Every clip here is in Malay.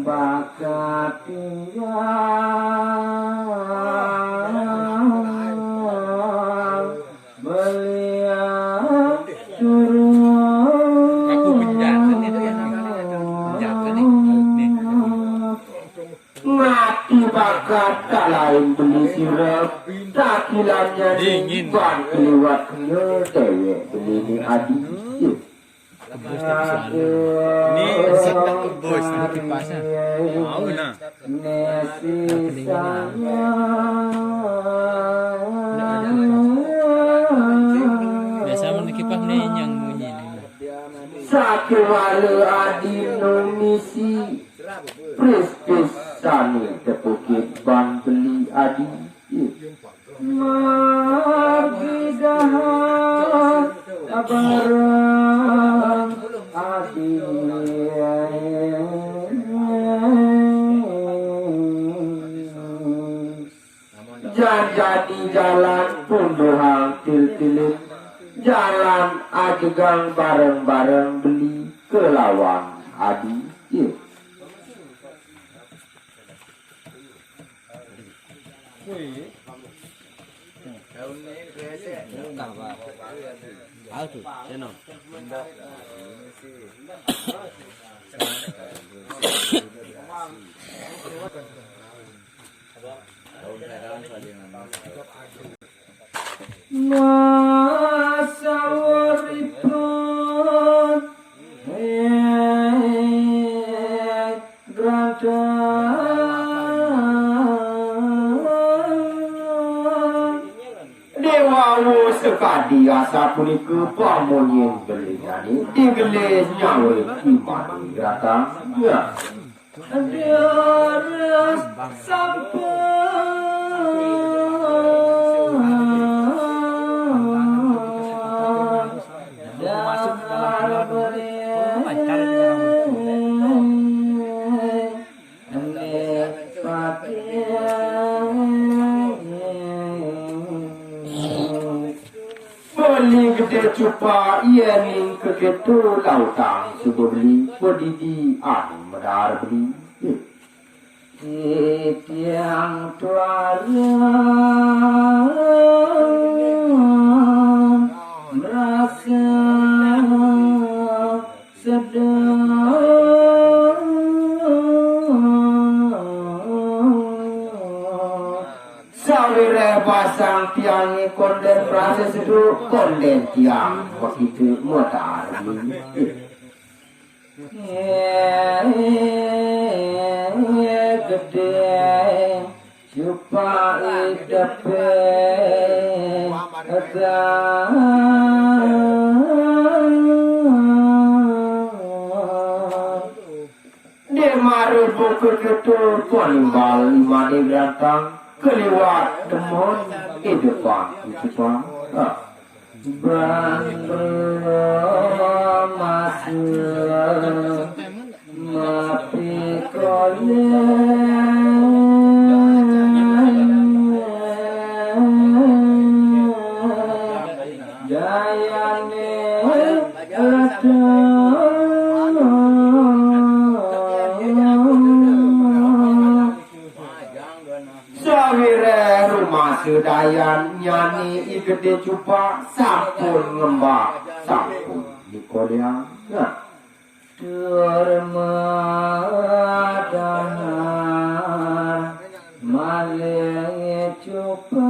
bakat tinggal beliau suruh Aku penjaga itu ya namanya itu penjaga nih. mati bakat tak lain beli sirap tak kilanya Dingin. ban keliwat kena dewek beli ni adik Ini sedang bos di kipasnya. Mau nah. Biasa mana kipas ni yang bunyi ni. Sakwala adinomisi Pristis sani tepukit ban beli adi Magidahan abarang adi jadi jalan punduhang til-tilit jalan ajegang bareng-bareng beli ke lawang adi Masawaripun Dewawu sekadi asa punika pamonyen belingani digelis nyawa iman datang ya Diaras Beli gede cupa ia ning kegetu lautang subuh beli podidi anu medar beli tiang tuara merasa Sawire pasang tiang konden proses itu konden tiang begitu modal gede supaya dapat dia maru buku itu ponimbal imani datang keliwat demon hidupan hidupan masuk mati jayane sedayan nyani igede cupa sampun ngembak sampun di Korea termadahar malenge cupa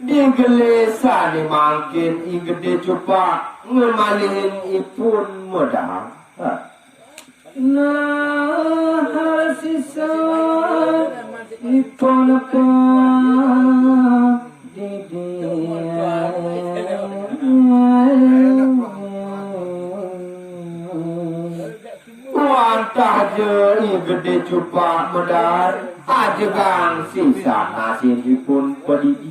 digelesa dimangkin igede cupa ngemalihin ipun modal nah sisa ipon apa di dia wantah je gede cupa medar ajegang sisa nasi ipun pedidi